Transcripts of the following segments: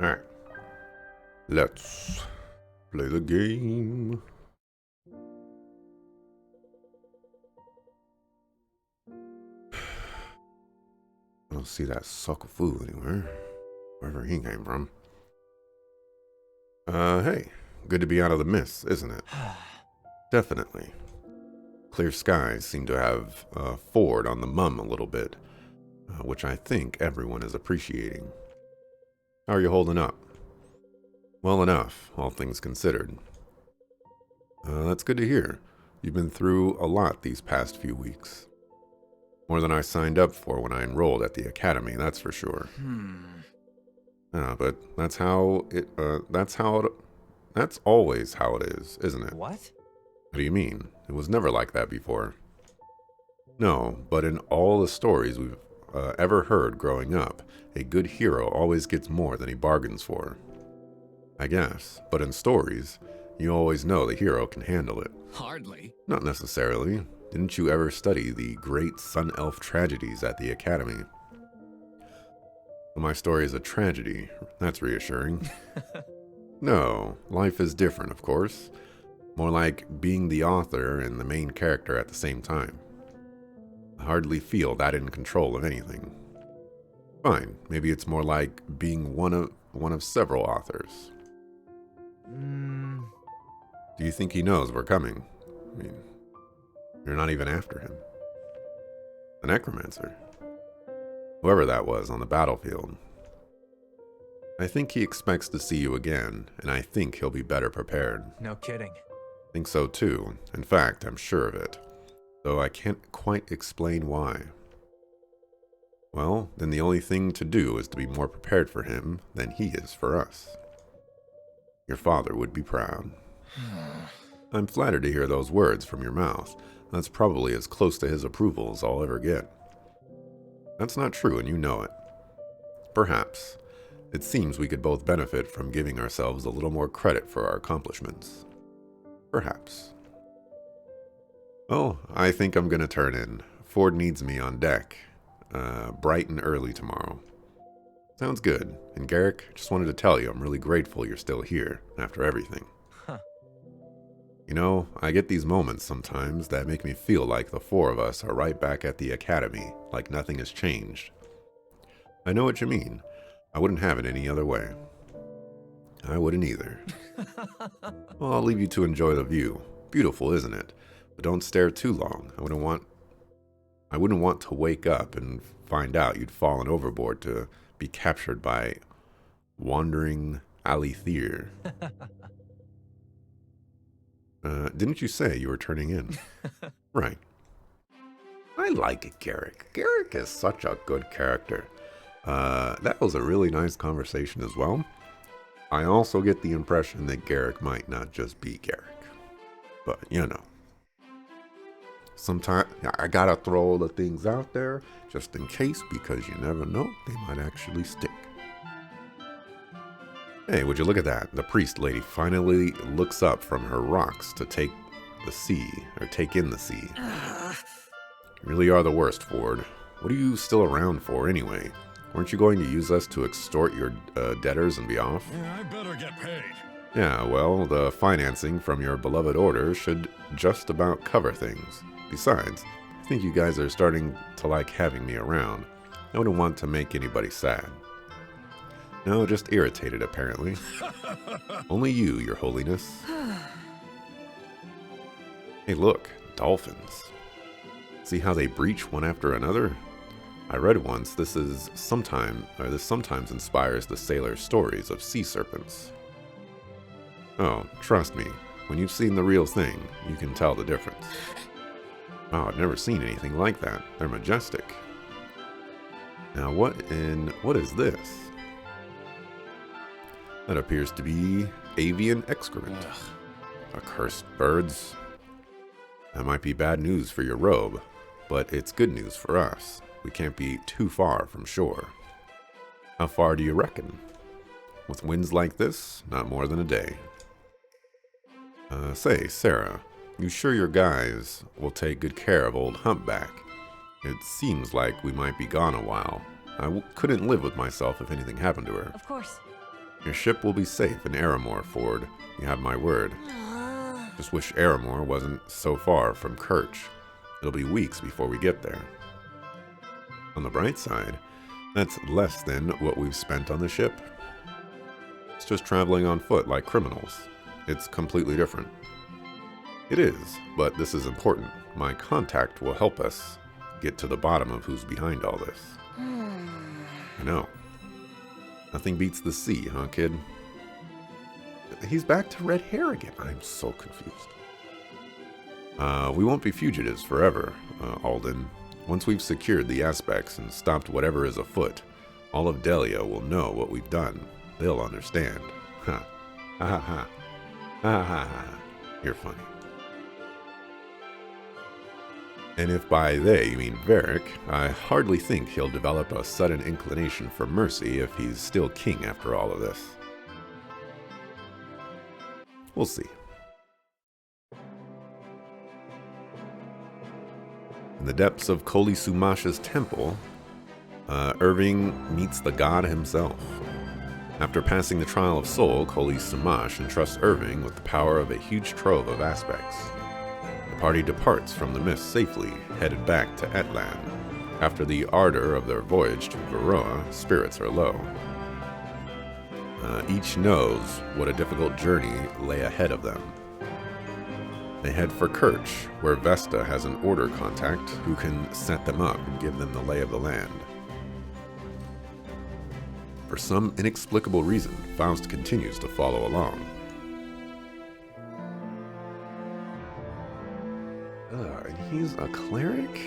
Alright, let's play the game. I don't see that sucker fool anywhere, wherever he came from. Hey, good to be out of the mist, isn't it? Definitely. Clear skies seem to have forward on the mum a little bit, which I think everyone is appreciating. How are you holding up? Well enough, all things considered. That's good to hear. You've been through a lot these past few weeks. More than I signed up for when I enrolled at the academy, that's for sure. But that's always how it is, isn't it? What? What do you mean? It was never like that before. No, but in all the stories we've ever heard growing up, a good hero always gets more than he bargains for. I guess, but in stories, you always know the hero can handle it. Hardly. Not necessarily. Didn't you ever study the great Sun Elf tragedies at the academy? My story is a tragedy. That's reassuring. No, life is different, of course. More like being the author and the main character at the same time. I hardly feel that in control of anything. Fine, maybe it's more like being one of several authors. Do you think he knows we're coming? I mean, you're not even after him. The necromancer. Whoever that was on the battlefield. I think he expects to see you again, and I think he'll be better prepared. No kidding. Think so too. In fact, I'm sure of it. Though I can't quite explain why. Well, then the only thing to do is to be more prepared for him than he is for us. Your father would be proud. I'm flattered to hear those words from your mouth. That's probably as close to his approval as I'll ever get. That's not true, and you know it. Perhaps. It seems we could both benefit from giving ourselves a little more credit for our accomplishments. Perhaps. Well, I think I'm going to turn in. Ford needs me on deck. Bright and early tomorrow. Sounds good. And Garrick, just wanted to tell you I'm really grateful you're still here, after everything. Huh. You know, I get these moments sometimes that make me feel like the four of us are right back at the academy, like nothing has changed. I know what you mean. I wouldn't have it any other way. I wouldn't either. Well, I'll leave you to enjoy the view. Beautiful, isn't it? But don't stare too long. I wouldn't want to wake up and find out you'd fallen overboard to be captured by wandering Alethir. Didn't you say you were turning in? Right. I like Garrick. Garrick is such a good character. That was a really nice conversation as well. I also get the impression that Garrick might not just be Garrick. But, you know. Sometimes I gotta throw the things out there just in case, because you never know, they might actually stick. Hey, would you look at that? The priest lady finally looks up from her rocks to take in the sea. You really are the worst, Ford. What are you still around for anyway? Weren't you going to use us to extort your debtors and be off? I better get paid. Yeah, well, the financing from your beloved order should just about cover things. Besides, I think you guys are starting to like having me around. I wouldn't want to make anybody sad. No, just irritated, apparently. Only you, your holiness. Hey, look, dolphins. See how they breach one after another? I read once this sometimes inspires the sailors' stories of sea serpents. Oh, trust me, when you've seen the real thing, you can tell the difference. Wow, I've never seen anything like that. They're majestic. Now what is this? That appears to be avian excrement. Accursed birds. That might be bad news for your robe, but it's good news for us. We can't be too far from shore. How far do you reckon? With winds like this, not more than a day. Say, Sarah, you sure your guys will take good care of old Humpback? It seems like we might be gone a while. I couldn't live with myself if anything happened to her. Of course. Your ship will be safe in Aramor, Ford. You have my word. Just wish Aramor wasn't so far from Kerch. It'll be weeks before we get there. On the bright side, that's less than what we've spent on the ship. It's just traveling on foot like criminals. It's completely different. It is, but this is important. My contact will help us get to the bottom of who's behind all this. I know. Nothing beats the sea, huh, kid? He's back to red hair again. I'm so confused. We won't be fugitives forever, Alden. Once we've secured the aspects and stopped whatever is afoot, all of Delia will know what we've done. They'll understand. Ha. Ha ha ha. Ha ha ha. You're funny. And if by they you mean Varric, I hardly think he'll develop a sudden inclination for mercy if he's still king after all of this. We'll see. In the depths of Koli Sumash's temple, Irving meets the god himself. After passing the trial of soul, Koli Sumash entrusts Irving with the power of a huge trove of aspects. The party departs from the mist safely, headed back to Etlan. After the ardor of their voyage to Varroa, spirits are low. Each knows what a difficult journey lay ahead of them. They head for Kerch, where Vesta has an order contact who can set them up and give them the lay of the land. For some inexplicable reason, Faust continues to follow along. And he's a cleric?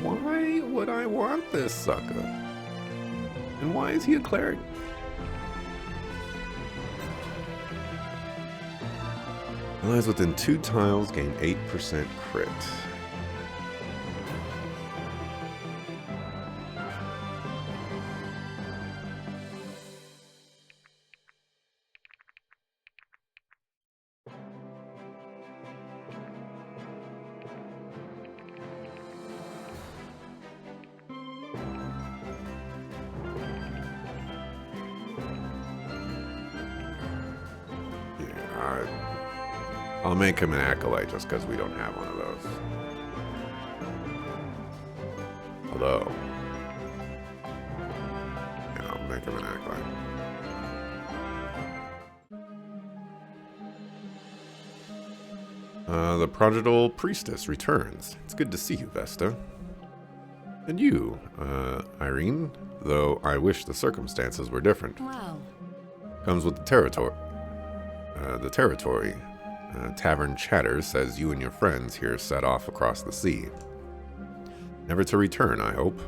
Why would I want this sucker? And why is he a cleric? Allies within 2 tiles gain 8% crit. I'll make him an acolyte just because we don't have one of those. Although, yeah, I'll make him an acolyte. The prodigal priestess returns. It's good to see you, Vesta. And you, Irene, though I wish the circumstances were different. Wow. Comes with the territory. Tavern Chatter says you and your friends here set off across the sea. Never to return, I hope.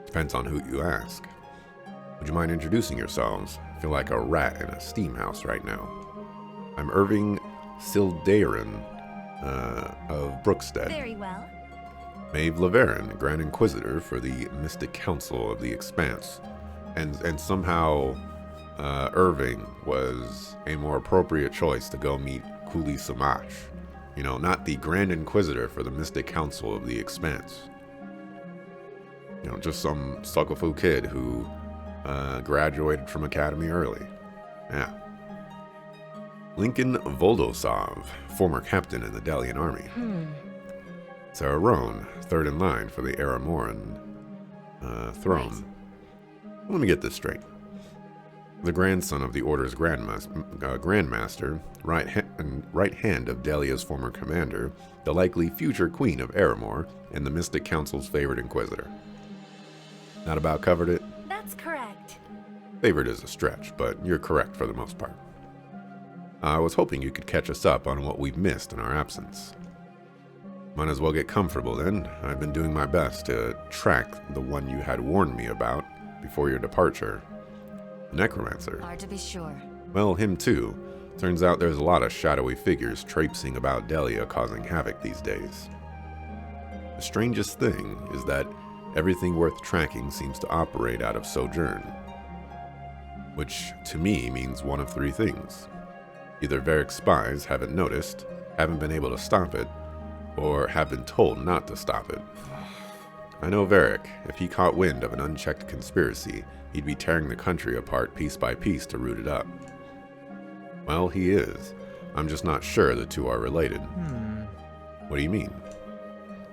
Depends on who you ask. Would you mind introducing yourselves? I feel like a rat in a steam house right now. I'm Irving Sildarin of Brookstead. Very well. Maeve Laverin, Grand Inquisitor for the Mystic Council of the Expanse. And somehow Irving was a more appropriate choice to go meet Kuli Samash. You know, not the Grand Inquisitor for the Mystic Council of the Expanse. You know, just some sucklefu kid who graduated from Academy early. Yeah. Lincoln Voldosov, former captain in the Delian army. Sarah Roan, third in line for the Aramoran throne. Right. Let me get this straight. The grandson of the Order's Grandmaster, right hand of Delia's former commander, the likely future Queen of Aramor, and the Mystic Council's favorite Inquisitor. Not about covered it? That's correct. Favorite is a stretch, but you're correct for the most part. I was hoping you could catch us up on what we've missed in our absence. Might as well get comfortable then. I've been doing my best to track the one you had warned me about before your departure. The Necromancer. Hard to be sure. Well, him too. Turns out there's a lot of shadowy figures traipsing about Delia causing havoc these days. The strangest thing is that everything worth tracking seems to operate out of Sojourn. Which, to me, means one of 3 things. Either Varric's spies haven't noticed, haven't been able to stop it, or have been told not to stop it. I know Varric. If he caught wind of an unchecked conspiracy, he'd be tearing the country apart piece by piece to root it up. Well, he is. I'm just not sure the two are related. What do you mean?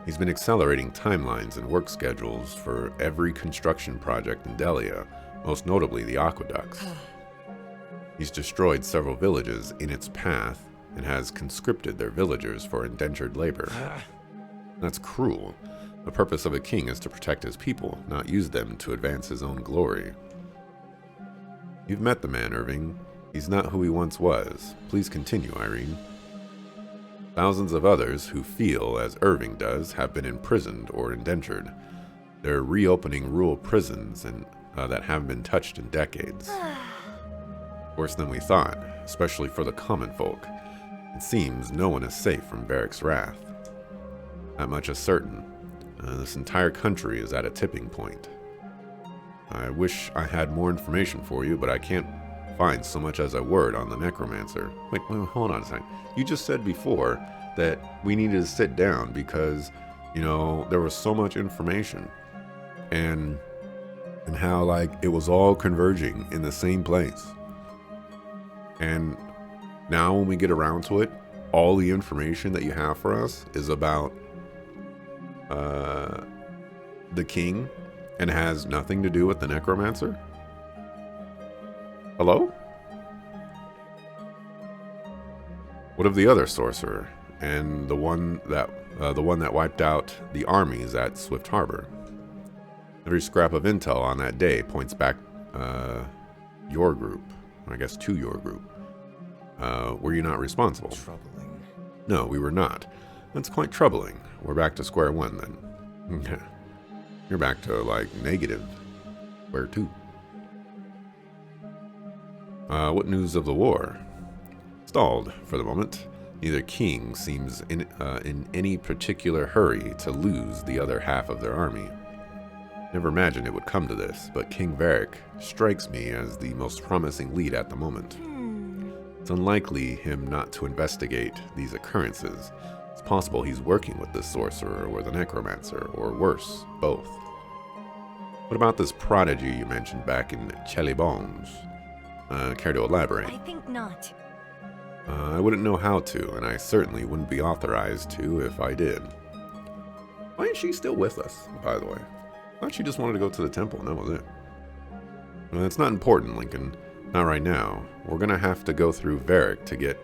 He's been accelerating timelines and work schedules for every construction project in Delia, most notably the aqueducts. He's destroyed several villages in its path and has conscripted their villagers for indentured labor. That's cruel. The purpose of a king is to protect his people, not use them to advance his own glory. You've met the man, Irving. He's not who he once was. Please continue, Irene. Thousands of others who feel as Irving does have been imprisoned or indentured. They're reopening rural prisons and that haven't been touched in decades. Worse than we thought, especially for the common folk. It seems no one is safe from Varric's wrath. That much is certain. This entire country is at a tipping point. I wish I had more information for you, but I can't find so much as a word on the necromancer. Wait, hold on a second. You just said before that we needed to sit down because, there was so much information. And how, like, it was all converging in the same place. And now when we get around to it, all the information that you have for us is about the king and has nothing to do with the necromancer? Hello? What of the other sorcerer and the one that wiped out the armies at Swift Harbor? Every scrap of intel on that day points back your group, I guess to your group. Were you not responsible? Troubling. No, we were not. That's quite troubling. We're back to square one then. You're back to, like, negative square two. What news of the war? Stalled for the moment. Neither king seems in any particular hurry to lose the other half of their army. Never imagined it would come to this, but King Varric strikes me as the most promising lead at the moment. It's unlikely him not to investigate these occurrences. It's possible he's working with the sorcerer or the necromancer, or worse, both. What about this prodigy you mentioned back in Chelibons? Care to elaborate? I think not. I wouldn't know how to, and I certainly wouldn't be authorized to if I did. Why is she still with us, by the way? I thought she just wanted to go to the temple, and that was it. Well, it's not important, Lincoln. Not right now. We're gonna have to go through Varric to get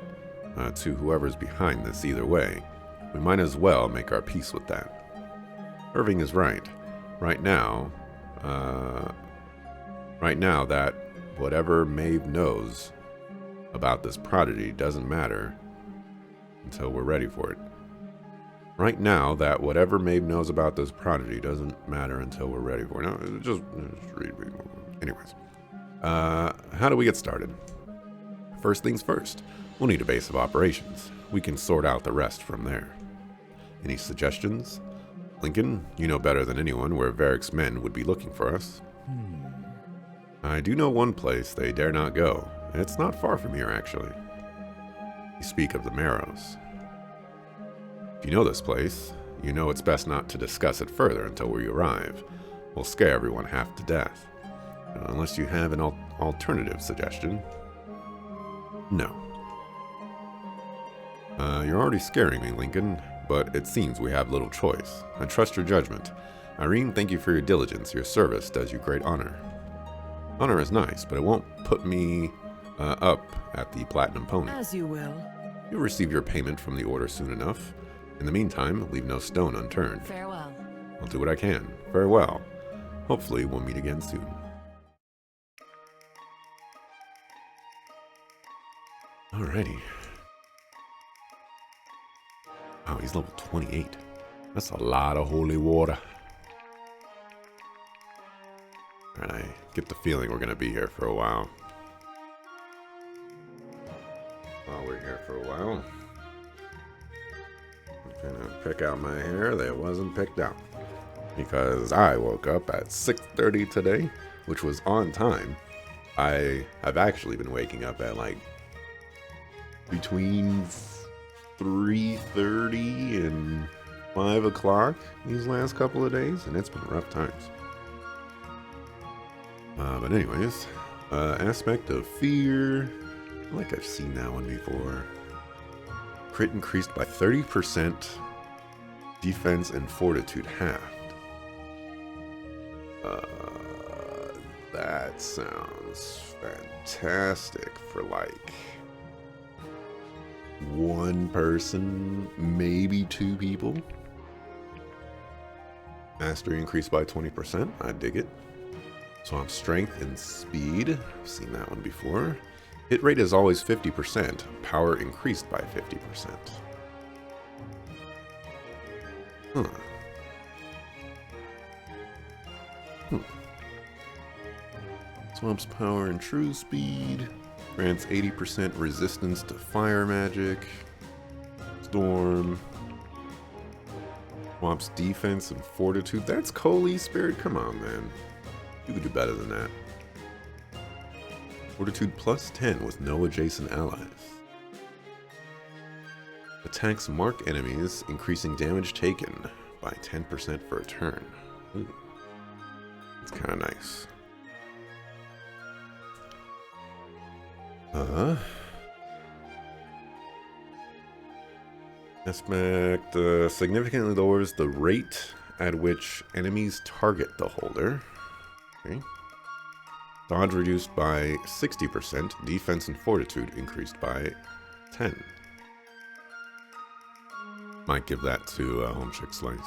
to whoever's behind this either way. We might as well make our peace with that. Irving is right. Right now, that whatever Maeve knows about this prodigy doesn't matter until we're ready for it. Right now, that whatever Maeve knows about this prodigy doesn't matter until we're ready for it. No, just read. Anyways, how do we get started? First things first, we'll need a base of operations. We can sort out the rest from there. Any suggestions? Lincoln, you know better than anyone where Varric's men would be looking for us. I do know one place they dare not go. It's not far from here, actually. You speak of the Marrows. If you know this place, you know it's best not to discuss it further until we arrive. We'll scare everyone half to death. Unless you have an alternative suggestion. No. You're already scaring me, Lincoln, but it seems we have little choice. I trust your judgment. Irene, thank you for your diligence. Your service does you great honor. Honor is nice, but it won't put me up at the Platinum Pony. As you will. You'll receive your payment from the order soon enough. In the meantime, leave no stone unturned. Farewell. I'll do what I can. Farewell. Hopefully, we'll meet again soon. Alrighty. Wow, he's level 28. That's a lot of holy water. And I get the feeling we're going to be here for a while. While we're here for a while. I'm going to pick out my hair that wasn't picked out. Because I woke up at 6:30 today, which was on time. I've actually been waking up at like between 3:30 and 5 o'clock these last couple of days, and it's been rough times. But anyways, aspect of fear. I feel like I've seen that one before. Crit increased by 30%. Defense and fortitude halved. That sounds fantastic for like one person, maybe 2 people. Mastery increased by 20%. I dig it. Swamp strength and speed. I've seen that one before. Hit rate is always 50%. Power increased by 50%. Huh. Swamp's power and true speed. Grants 80% resistance to fire magic. Storm. Swamp's defense and fortitude. That's Holy Spirit. Come on, man. You could do better than that. Fortitude plus 10 with no adjacent allies. Attacks mark enemies, increasing damage taken by 10% for a turn. Ooh. That's kind of nice. Aspect significantly lowers the rate at which enemies target the holder. Okay. Dodge reduced by 60%. Defense and fortitude increased by 10. Might give that to Home Chick Slice.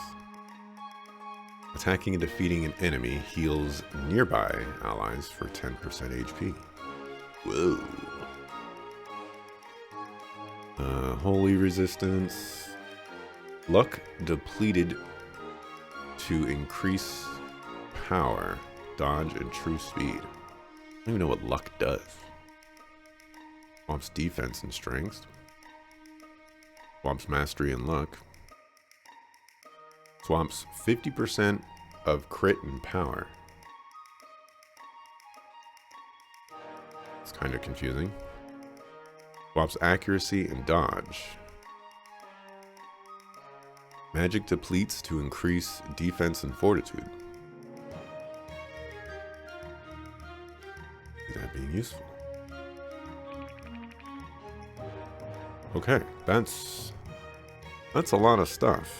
Attacking and defeating an enemy heals nearby allies for 10% HP. Whoa. Holy resistance. Luck depleted to increase power, dodge, and true speed. I don't even know what luck does. Swamp's defense and strength. Swamp's mastery and luck. Swamp's 50% of crit and power. It's kind of confusing. Swamp's accuracy and dodge. Magic depletes to increase defense and fortitude. Is that being useful? Okay, that's a lot of stuff.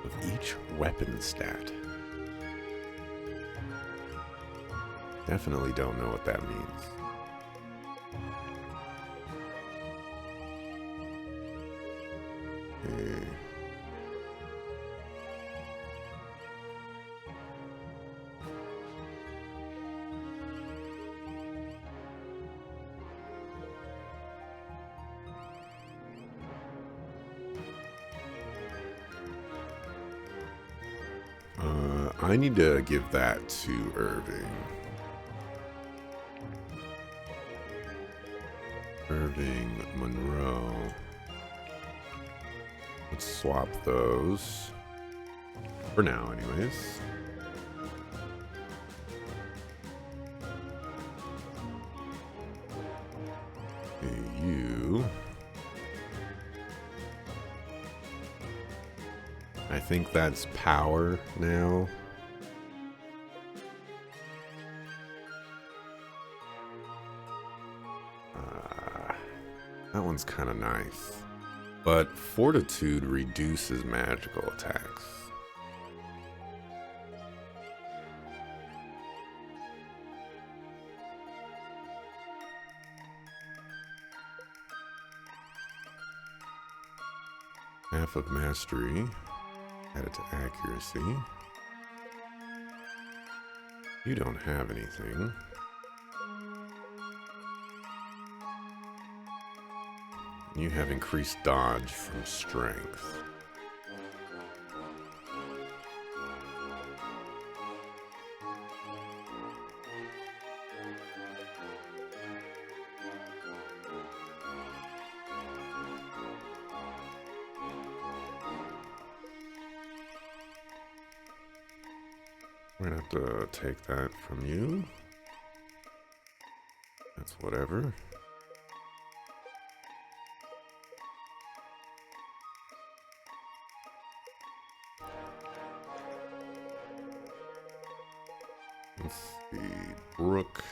Of each weapon stat. Definitely don't know what that means. Okay. I need to give that to Irving. Irving, Monroe. Let's swap those. For now, anyways. Okay, you. I think that's power now. That one's kind of nice. But fortitude reduces magical attacks. Half of mastery. Add it to accuracy. You don't have anything. You have increased dodge from strength. We're gonna have to take that from you. That's whatever. Let's see, Brook.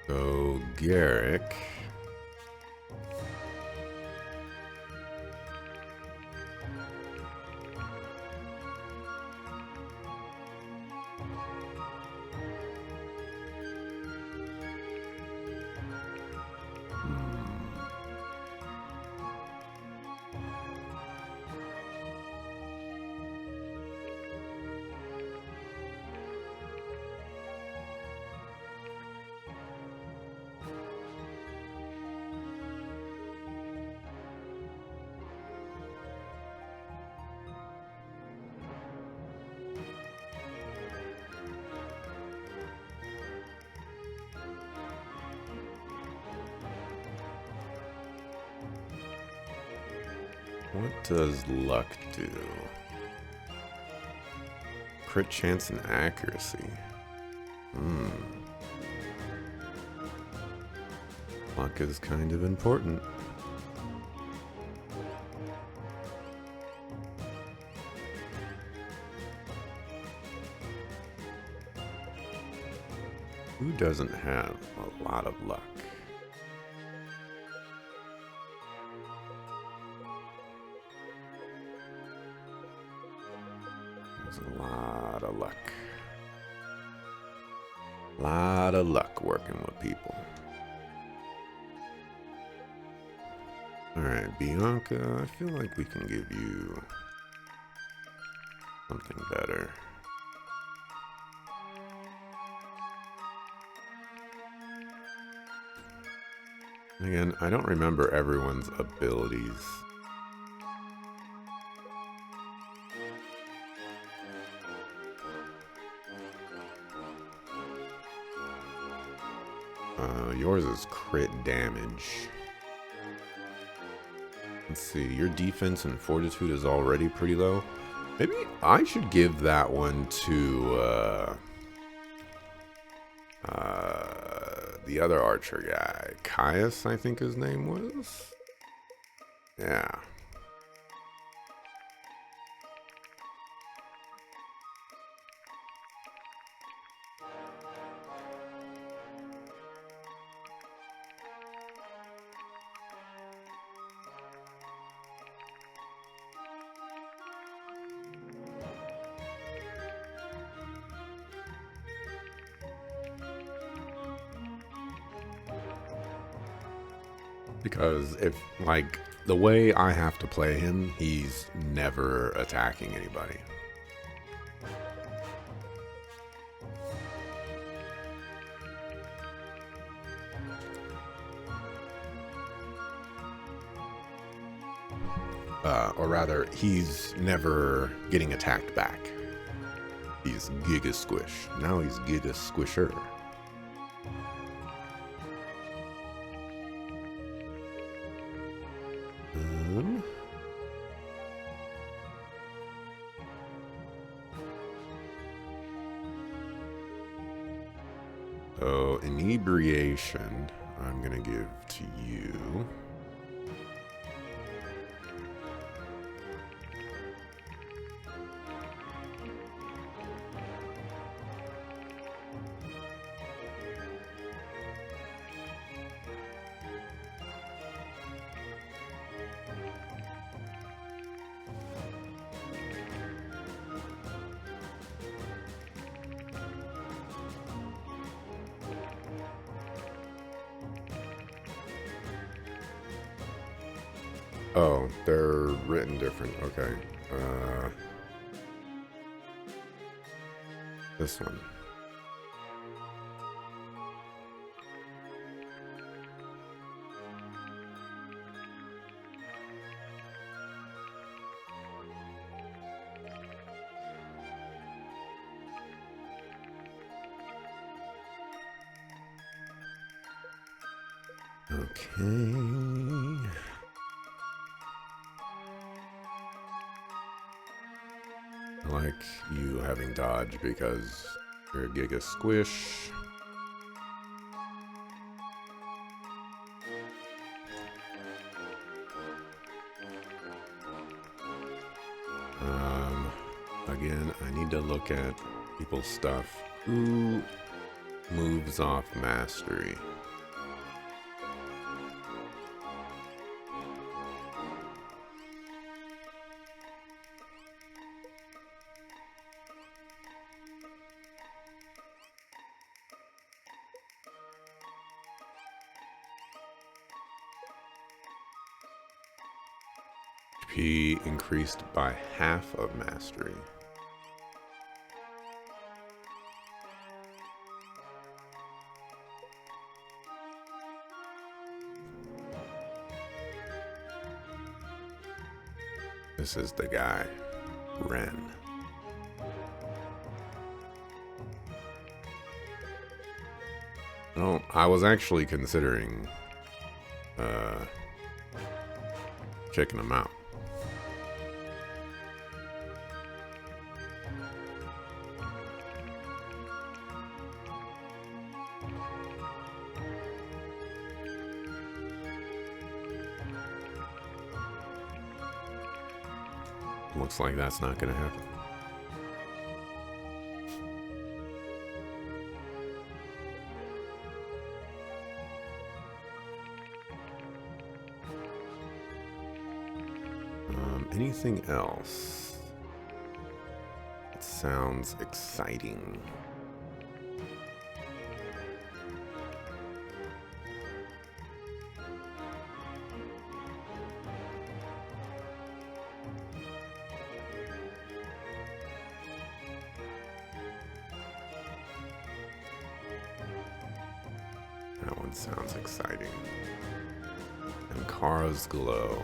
So Garrick. What does luck do? Crit chance and accuracy. Luck is kind of important. Who doesn't have a lot of luck? There's a lot of luck. Lot of luck working with people. Alright, Bianca, I feel like we can give you something better. Again, I don't remember everyone's abilities. Yours is crit damage. Let's see, your defense and fortitude is already pretty low. Maybe I should give that one to the other archer guy. Caius, I think his name was. Yeah. Because if, like, the way I have to play him, he's never attacking anybody. Or rather, he's never getting attacked back. He's Giga Squish. Now he's Giga Squisher. So, inebriation, I'm gonna give to you. Oh, they're written different. Okay. This one. Okay. I like you having dodge because you're a Giga Squish. Again, I need to look at people's stuff. Who moves off mastery? HP increased by half of mastery. This is the guy, Ren. Oh, I was actually considering checking him out. Looks like that's not going to happen. Anything else? It sounds exciting. That one sounds exciting. And Kara's Glow.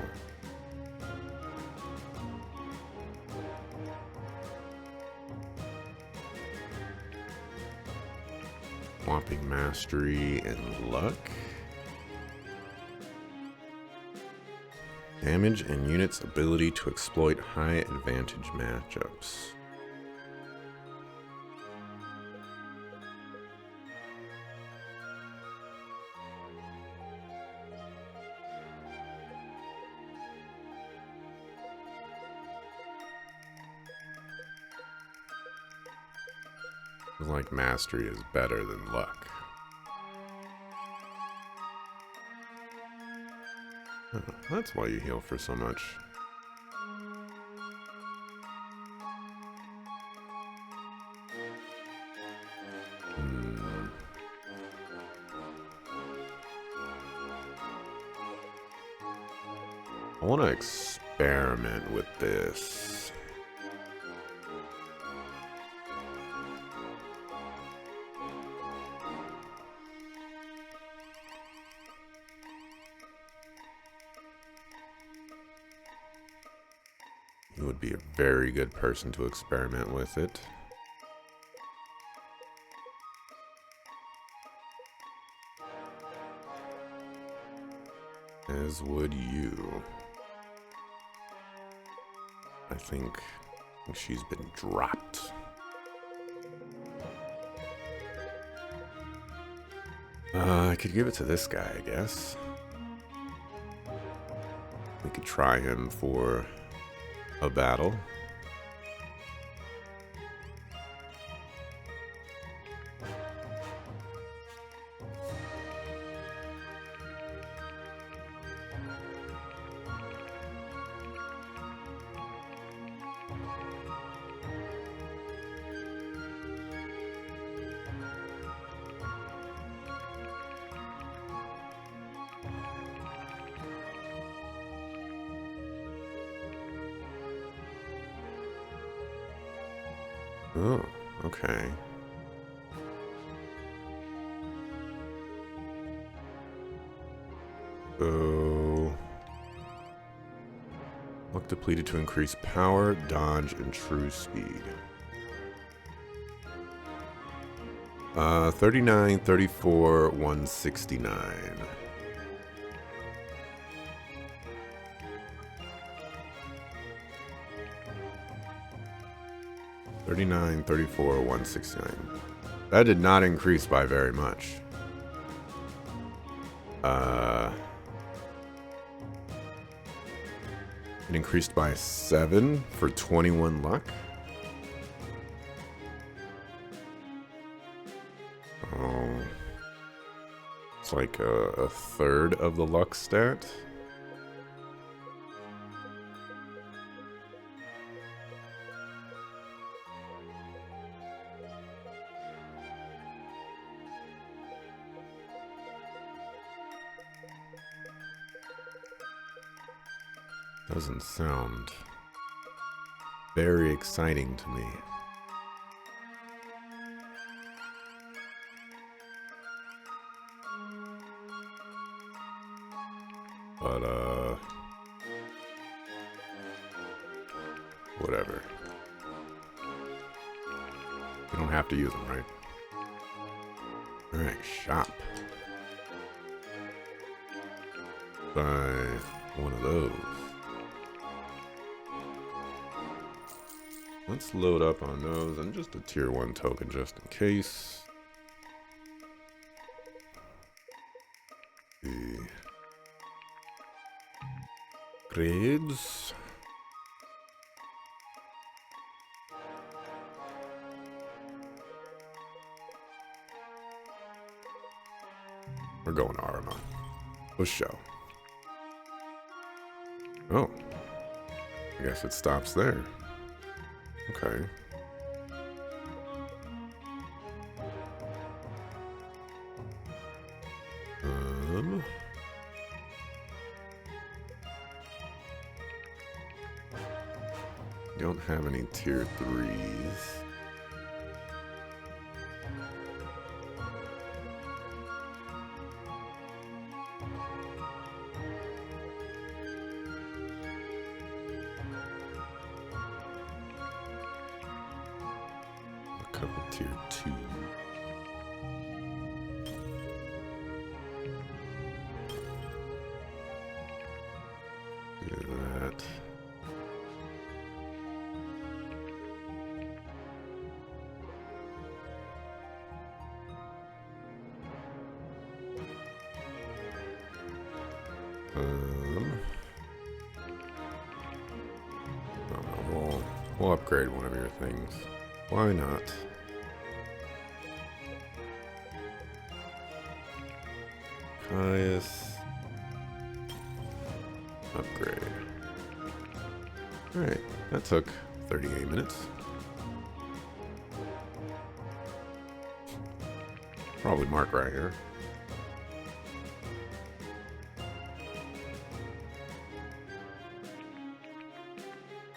Swapping Mastery and Luck. Damage and units' ability to exploit high advantage matchups. Feels like Mastery is better than Luck. Oh, that's why you heal for so much. I want to experiment with this. You would be a very good person to experiment with it. As would you. I think she's been dropped. I could give it to this guy, I guess. We could try him for a battle. Oh, okay. So, luck depleted to increase power, dodge, and true speed. 39, 34, 169. 39, 34, 169. That did not increase by very much. It increased by 7 for 21 luck. Oh. It's like a third of the luck stat. Doesn't sound very exciting to me. But, whatever. You don't have to use them, right? Alright, shop. Buy one of those. Let's load up on those and just a tier 1 token just in case. The grades. We're going Arma. Let's show. Oh. I guess it stops there. Okay. Don't have any tier 3s. A couple tier 2. Do that. We'll upgrade one of your things. Why not? Caius. Upgrade. Alright, that took 38 minutes. Probably mark right here.